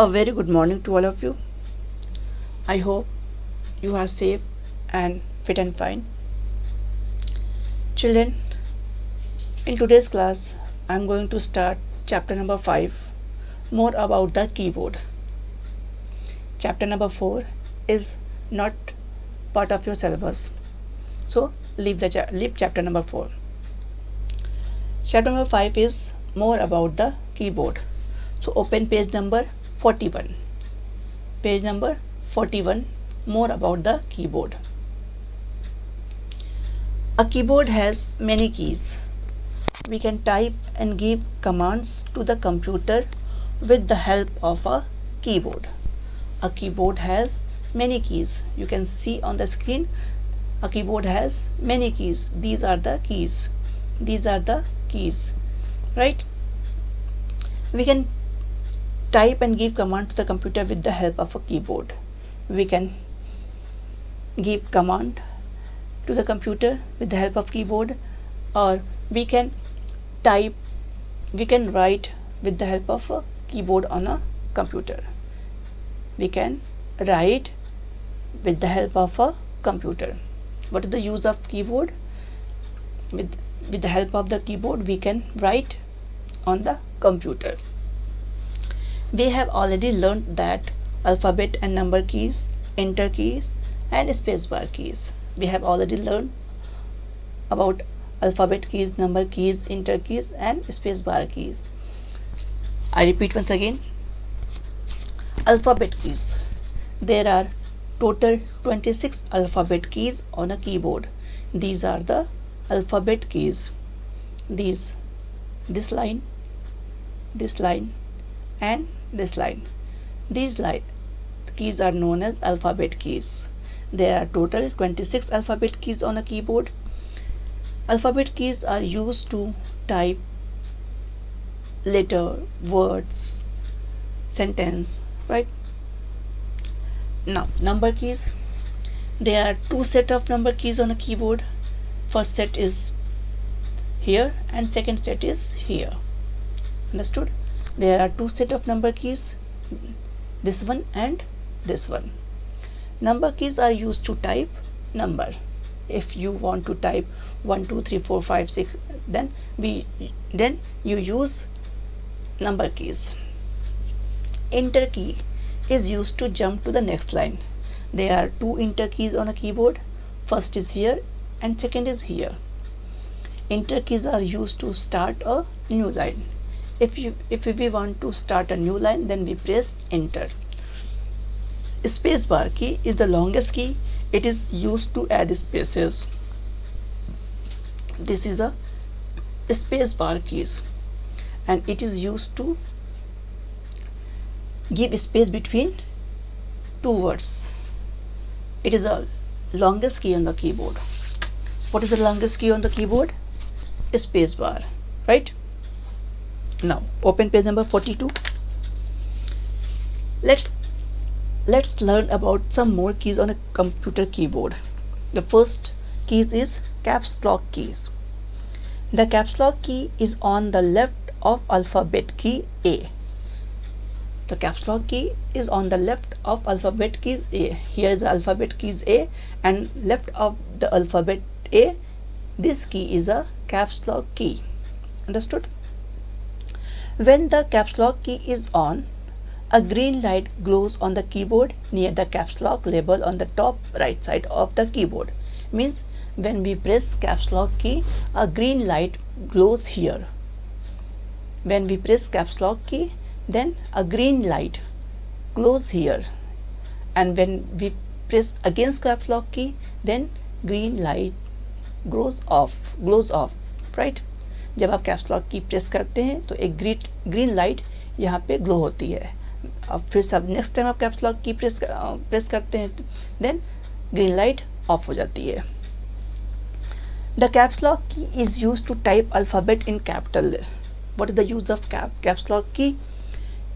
A very good morning to all of you. I hope you are safe and fit and fine. Children, in today's class, I am going to start chapter number 5, more about the keyboard. Chapter number 4 is not part of your syllabus, so leave chapter number 4. Chapter number 5 is more about the keyboard. So open page number 41. Page number 41, more about the keyboard. A keyboard has many keys. We can type and give commands to the computer with the help of a keyboard. A keyboard has many keys. You can see on the screen, a keyboard has many keys. These are the keys. These are the keys, right? We can type and give command to the computer with the help of a keyboard. We can give command to the computer with the help of keyboard, or we can write with the help of a keyboard on a computer. We can write with the help of a computer. What is the use of keyboard? With the help of the keyboard, we can write on the computer. We have already learned that alphabet and number keys, enter keys and spacebar keys. We have already learned about alphabet keys, number keys, enter keys and spacebar keys. I repeat once again. Alphabet keys. There are total 26 alphabet keys on a keyboard. These are the alphabet keys. This line, and this line. These keys are known as alphabet keys. There are total 26 alphabet keys on a keyboard. Alphabet keys are used to type letter, words, sentence, right? Now, number keys. There are two sets of number keys on a keyboard. First set is here and second set is here. Understood? There are two sets of number keys, this one and this one. Number keys are used to type number. If you want to type 1 2 3 4 5 6, then you use number keys. Enter key is used to jump to the next line. There are two enter keys on a keyboard. First is here and second is here. Enter keys are used to start a new line. If we want to start a new line, then we press enter. Spacebar key is the longest key. It is used to add spaces. This is a spacebar keys, and it is used to give space between two words. It is the longest key on the keyboard. What is the longest key on the keyboard? Spacebar, right? Now open page number 42. Let's learn about some more keys on a computer keyboard. The first keys is caps lock keys. The caps lock key is on the left of alphabet key A. The caps lock key is on the left of alphabet keys A. Here is the alphabet keys A, and left of the alphabet A, this key is a caps lock key. Understood? When the caps lock key is on, a green light glows on the keyboard near the caps lock label on the top right side of the keyboard. Means when we press caps lock key, a green light glows here. When we press caps lock key, then a green light glows here. And when we press against caps lock key, then green light glows off, right? जब आप caps lock key press करते हैं तो एक green light यहाँ पे glow होती है. अब फिर सब नेक्स्ट टाइम आप कैप्स लॉक की प्रेस करते हैं, देन ग्रीन लाइट ऑफ हो जाती है. The caps lock key is use to type alphabet in capital. What is the use of caps lock key?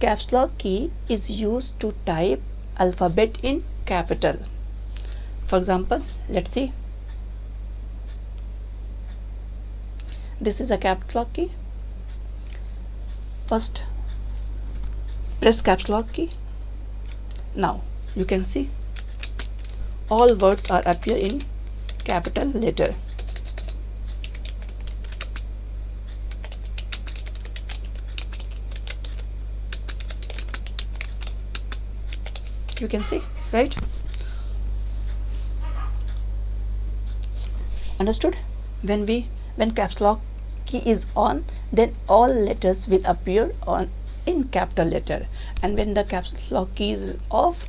Caps lock key is use to type alphabet in capital. For example, let's see. This is a caps lock key. First press caps lock key. Now you can see all words are appear in capital letter. You can see, right? Understood? When caps lock key is on, then all letters will appear on in capital letter, and when the caps lock key is off,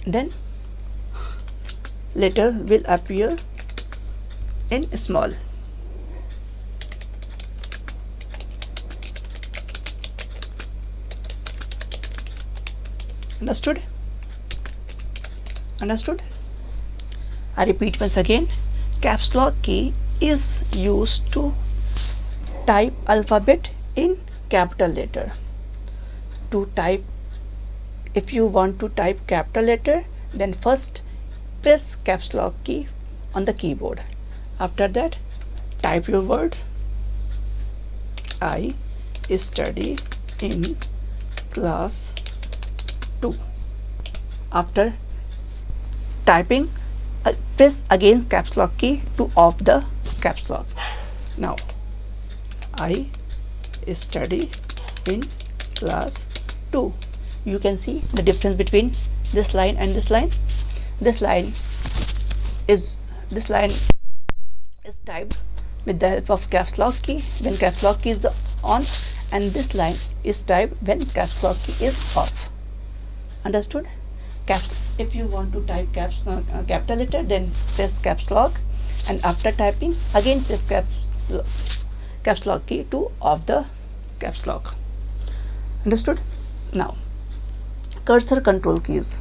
then letter will appear in small. Understood? Understood? I repeat once again, caps lock key is used to type alphabet in capital letter. To type, if you want to type capital letter, then first press caps lock key on the keyboard. After that, type your word. I study in class 2. After typing, press again caps lock key to off the caps lock. Now I study in class 2. You can see the difference between this line and this line. This line is typed with the help of caps lock key when caps lock key is on, and this line is typed when caps lock key is off. Understood? If you want to type capital letter, then press caps lock, and after typing again press caps lock key to off the caps lock. Understood? Now cursor control keys.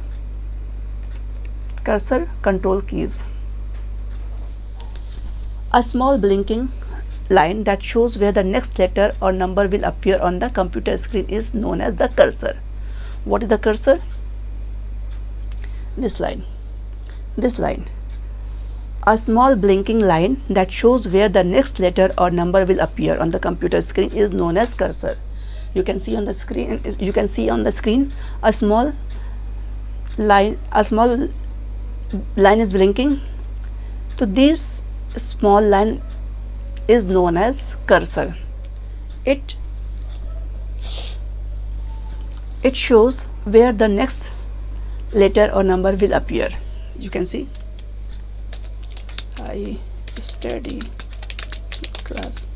Cursor control keys. A small blinking line that shows where the next letter or number will appear on the computer screen is known as the cursor. What is the cursor? This line. A small blinking line that shows where the next letter or number will appear on the computer screen is known as cursor. You can see on the screen. A small line is blinking. So this small line is known as cursor. It shows where the next letter or number will appear. You can see I study class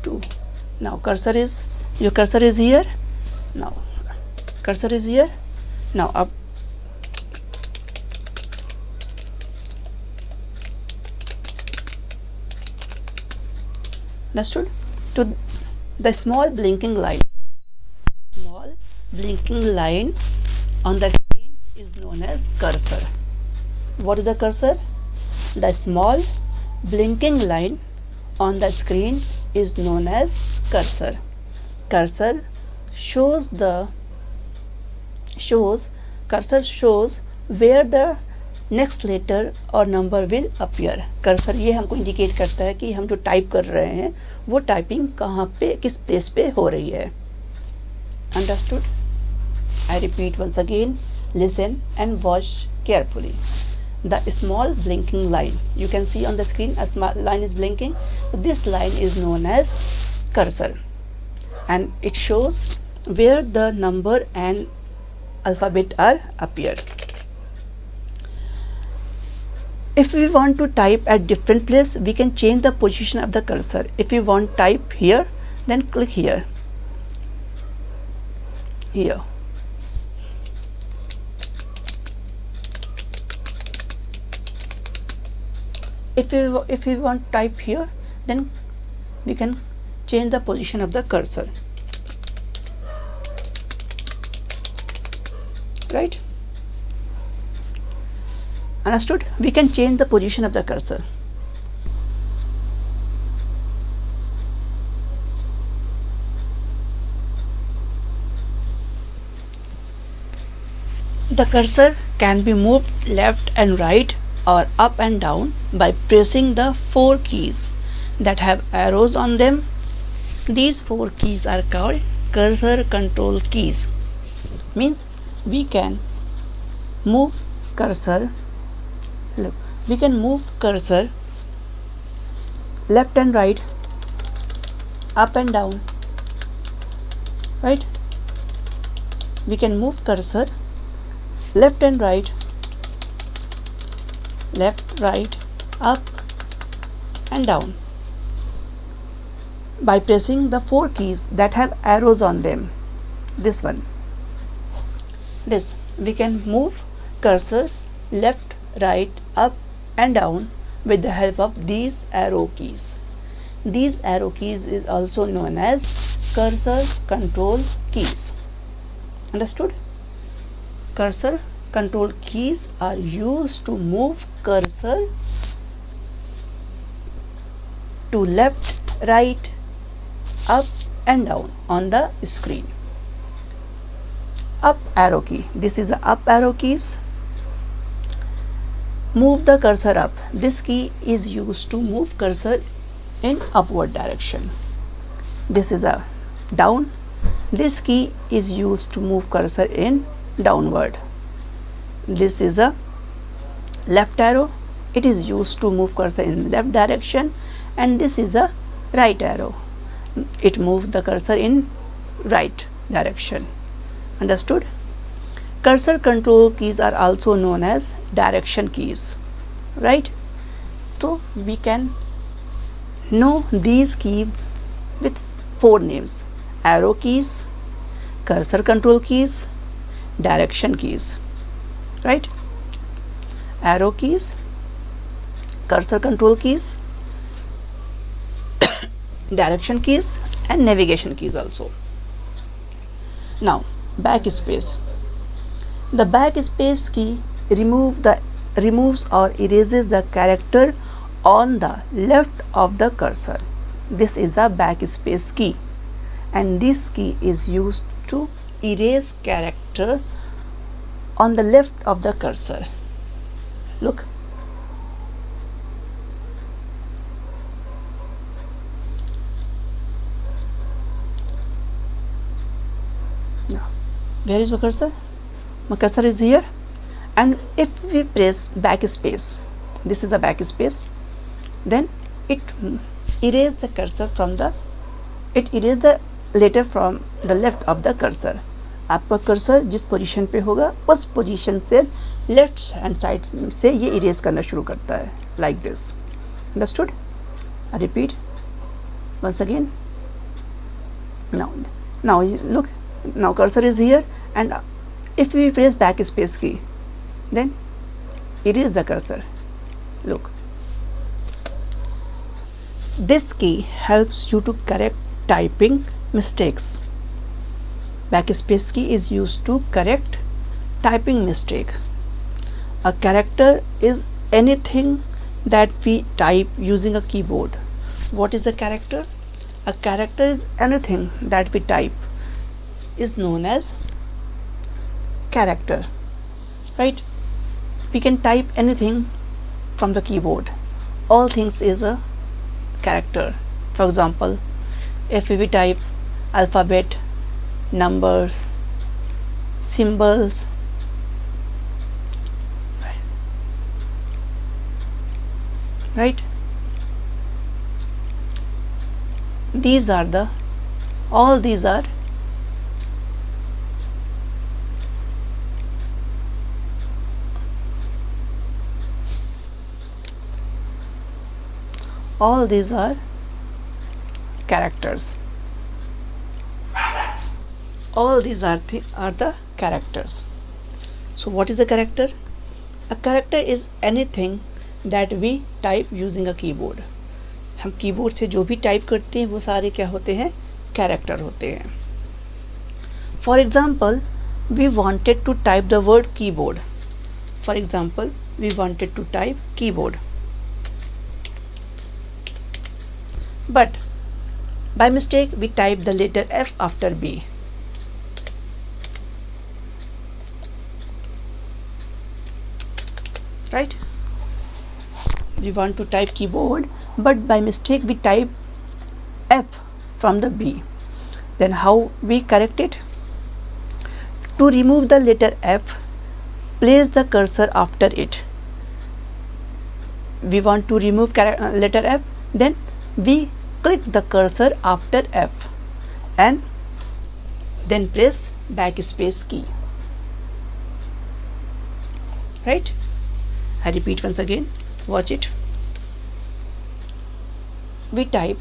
2. Now your cursor is here. Now cursor is here. Now up. Understood? To the small blinking line. Small blinking line on the screen is known as cursor. What is the cursor? The small blinking line on the screen is known as cursor. Cursor shows where the next letter और number will appear. Cursor ये हमको indicate करता है कि हम जो type कर रहे हैं वो टाइपिंग कहाँ पे, किस प्लेस पे हो रही है. Understood? I repeat once again, listen and watch carefully. The small blinking line, you can see on the screen a small line is blinking. This line is known as cursor and it shows where the number and alphabet are appeared. If we want to type at different place, we can change the position of the cursor. If we want type here, then click here. If we want type here, then we can change the position of the cursor. Right? Understood? We can change the position of the cursor. The cursor can be moved left and right or up and down by pressing the 4 keys that have arrows on them. These four keys are called cursor control keys. Means we can move cursor. Look, we can move cursor left and right, up and down. Right? We can move cursor left and right, up and down by pressing the four keys that have arrows on them. This one. This we can move cursor left, right, up and down with the help of these arrow keys. These arrow keys is also known as cursor control keys. Understood? Cursor control keys are used to move cursor to left, right, up and down on the screen. Up arrow key. This is the up arrow keys. Move the cursor up. This key is used to move cursor in upward direction. This is a down. This key is used to move cursor in downward. This is a left arrow. It is used to move cursor in left direction, and this is a right arrow. It moves the cursor in right direction. Understood? Cursor control keys are also known as direction keys. Right? So we can know these keys with four names: arrow keys, cursor control keys, direction keys. Right? Arrow keys, cursor control keys, direction keys, and navigation keys also. Now backspace. The backspace key removes or erases the character on the left of the cursor. This is the backspace key, and this key is used to erase character on the left of the cursor. Look. Now, where is the cursor? My cursor is here, and if we press backspace, this is the backspace, then it erases the cursor from the letter from the left of the cursor. आपका cursor जिस position पे होगा उस position से left hand side से ये erase करना शुरू करता है, like this. Understood? Repeat once again. Now look, now cursor is here, and if we press backspace key, then erase the cursor. Look, this key helps you to correct typing mistakes. Backspace key is used to correct typing mistake. A character is anything that we type using a keyboard. What is a character? A character is anything that we type is known as character. Right? We can type anything from the keyboard. All things is a character. For example, if we type alphabet, numbers, symbols, right? All these are characters. All these are the characters. So what is a character? A character is anything that we type using a keyboard. हम keyboard से जो भी type करते हैं वो सारे क्या होते हैं? कैरेक्टर होते हैं. For example, we wanted to type the word keyboard. For example, we wanted to type keyboard, but by mistake we type the letter F after B. Right? We want to type keyboard, but by mistake we type F from the B. Then how we correct it? To remove the letter F, place the cursor after it. We want to remove letter F, then we click the cursor after F and then press backspace key. Right? I repeat once again, watch it. We type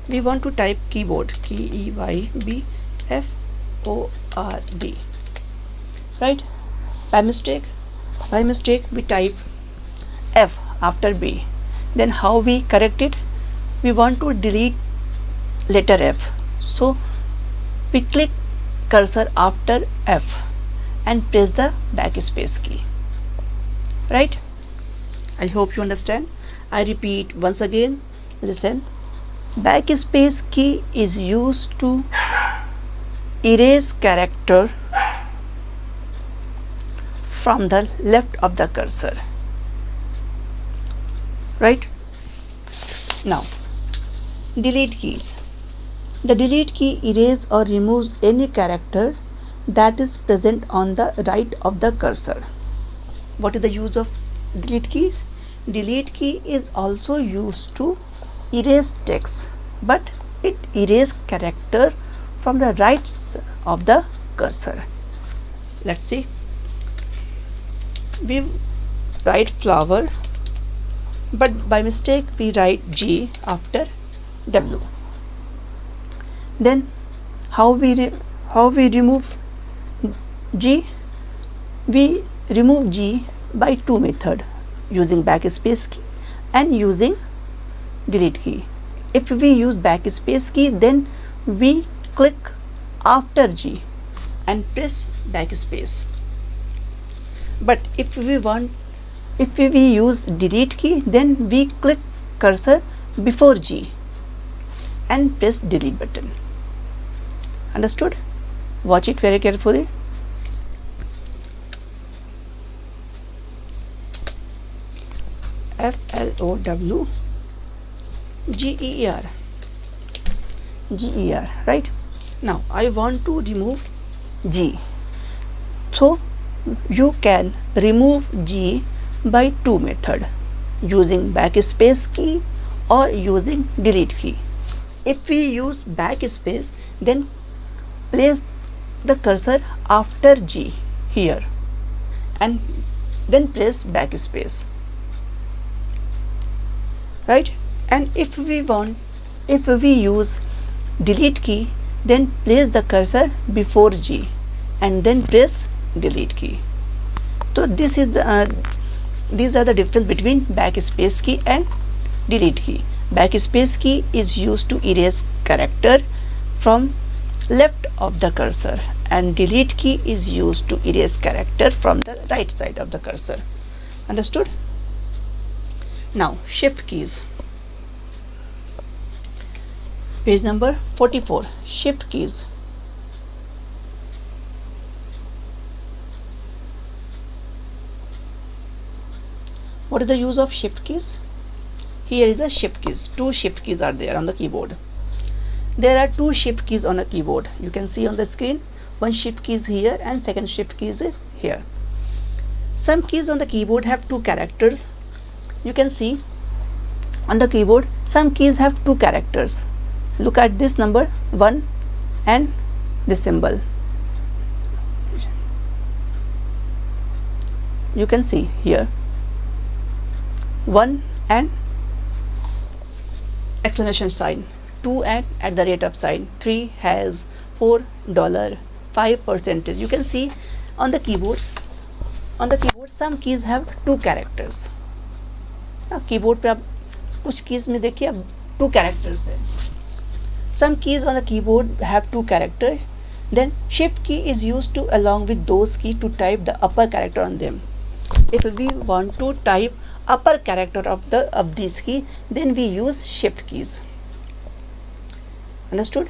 we want to type keyboard, KEYBFORD, right? By mistake we type F after B. Then how we correct it? We want to delete letter F, so we click cursor after F and press the backspace key. Right? I hope you understand. I repeat once again, listen. Backspace key is used to erase character from the left of the cursor. Right? Now, delete keys. The delete key erases or removes any character that is present on the right of the cursor. What is the use of delete keys? Delete key is also used to erase text, but it erases character from the right of the cursor. Let's see. We write flower, but by mistake we write G after W. Then how we remove G? We remove G by two methods, using backspace key and using delete key. If we use backspace key, then we click after G and press backspace. But if we use delete key, then we click cursor before G and press delete button. Understood? Watch it very carefully. FLOWGER, right? Now I want to remove G, so you can remove G by two methods, using backspace key or using delete key. If we use backspace, then place the cursor after G here and then press backspace. Right? And if we use delete key, then place the cursor before G and then press delete key. So these are the difference between backspace key and delete key. Backspace key is used to erase character from left of the cursor, and delete key is used to erase character from the right side of the cursor. Understood? Now shift keys. Page number 44, shift keys. What is the use of shift keys? Here is a shift keys. Two shift keys are there on the keyboard. There are two shift keys on a keyboard. You can see on the screen. One shift key is here and second shift key is here. Some keys on the keyboard have two characters. You can see on the keyboard some keys have two characters. Look at this number 1 and this symbol. You can see here 1 and exclamation sign, 2 and at the rate of sign, 3 has $4, 5%. You can see on the keyboard some keys have two characters. Keyboard पे आप कुछ keys में देखिए अब to characters है. Some keys on the keyboard have two characters. Then shift key is used to along with those keys to type the upper character on them. If we want to type upper character of these keys, then we use shift keys. Understood?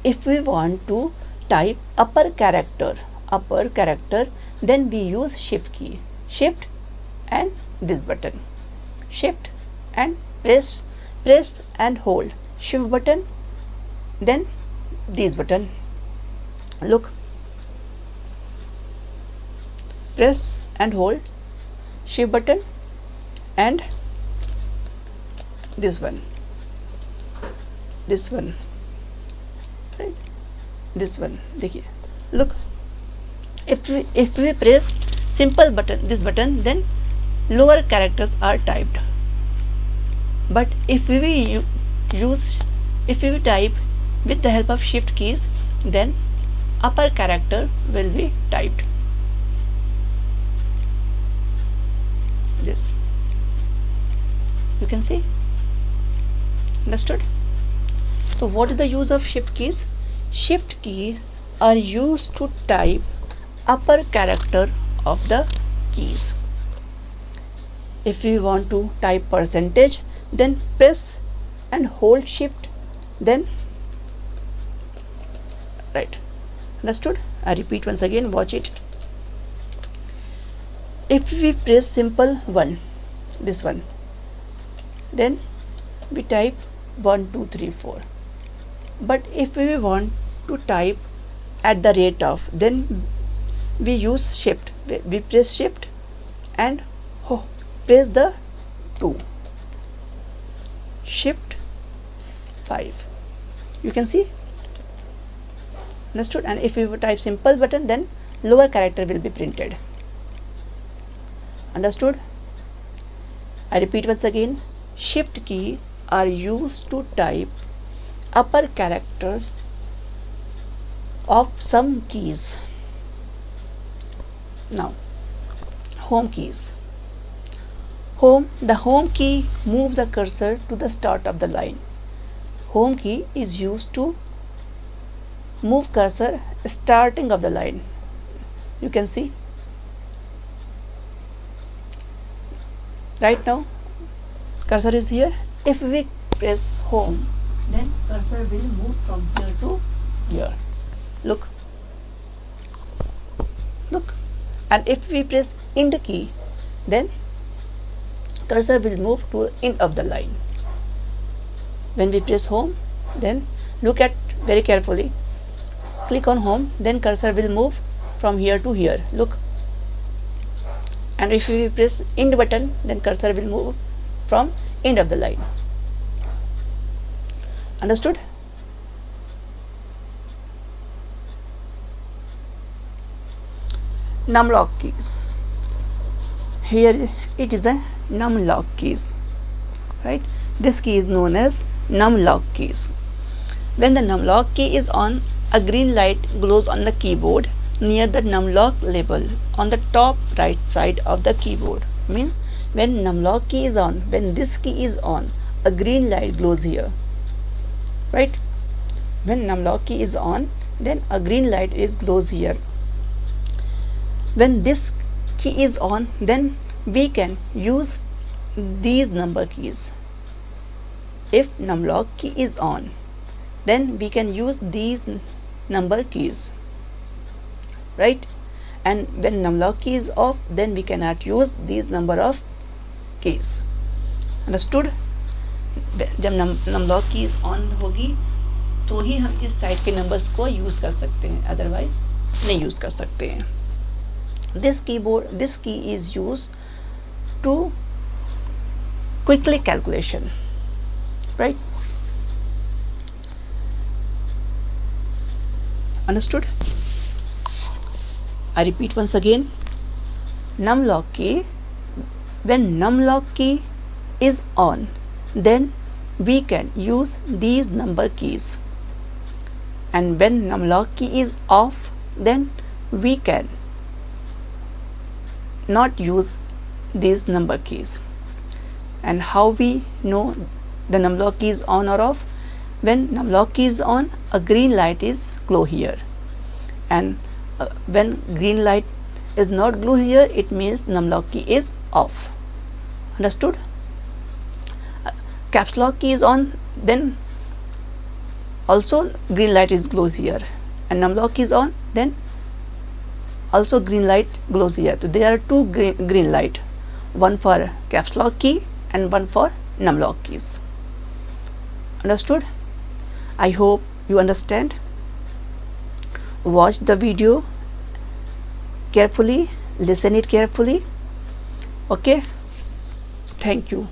If we want to type upper character, then we use shift key, shift and this button, shift and press and hold, shift button, then this button. Look, press and hold, shift button and this one, right, this one. देखिए, look, if we press simple button, this button, then lower characters are typed. But if we type with the help of shift keys, then upper character will be typed. This you can see. Understood? So what is the use of shift keys? Shift keys are used to type upper character of the keys. If we want to type percentage, then press and hold shift, then right. Understood? I repeat once again, watch it. If we press simple 1, this one, then we type 1 2 3 4. But if we want to type at the rate of, then we use shift. We press shift and press the 2, shift 5. You can see. Understood? And if we type simple button, then lower character will be printed. Understood? I repeat once again, shift keys are used to type upper characters of some keys. Now, home keys. The home key moves the cursor to the start of the line. Home key is used to move cursor starting of the line. You can see. Right now, cursor is here. If we press home, then cursor will move from here to here. Look. And if we press end key, then cursor will move to end of the line. When we press home, then look at very carefully. Click on home, then cursor will move from here to here. Look. And if we press end button, then cursor will move from end of the line. Understood? Numlock keys. Here it is a numlock keys, right? This key is known as numlock keys. When the numlock key is on, a green light glows on the keyboard near the numlock label on the top right side of the keyboard. Means when numlock key is on, when this key is on, a green light glows here, right? When numlock key is on, then a green light glows here. When this key is on, then we can use these number keys. If numlock key is on, then we can use these number keys, right? And when numlock key is off, then we cannot use these number of keys. Understood? जब numlock key is on होगी तो ही हम इस side के numbers को use कर सकते हैं, अदरवाइज नहीं यूज कर सकते हैं. This key is used to quickly calculation, right? Understood? I repeat once again, numlock key. When numlock key is on, then we can use these number keys, and when numlock key is off, then we can not use these number keys. And how we know the numlock key is on or off? When numlock key is on, a green light is glow here, and when green light is not glow here, it means numlock key is off. Understood? Caps lock key is on, then also green light is glows here. and num lock is on, then also green light glows here. So there are two green light, one for caps lock key and one for num lock keys. Understood? I hope you understand. Watch the video carefully, listen it carefully. Okay, thank you.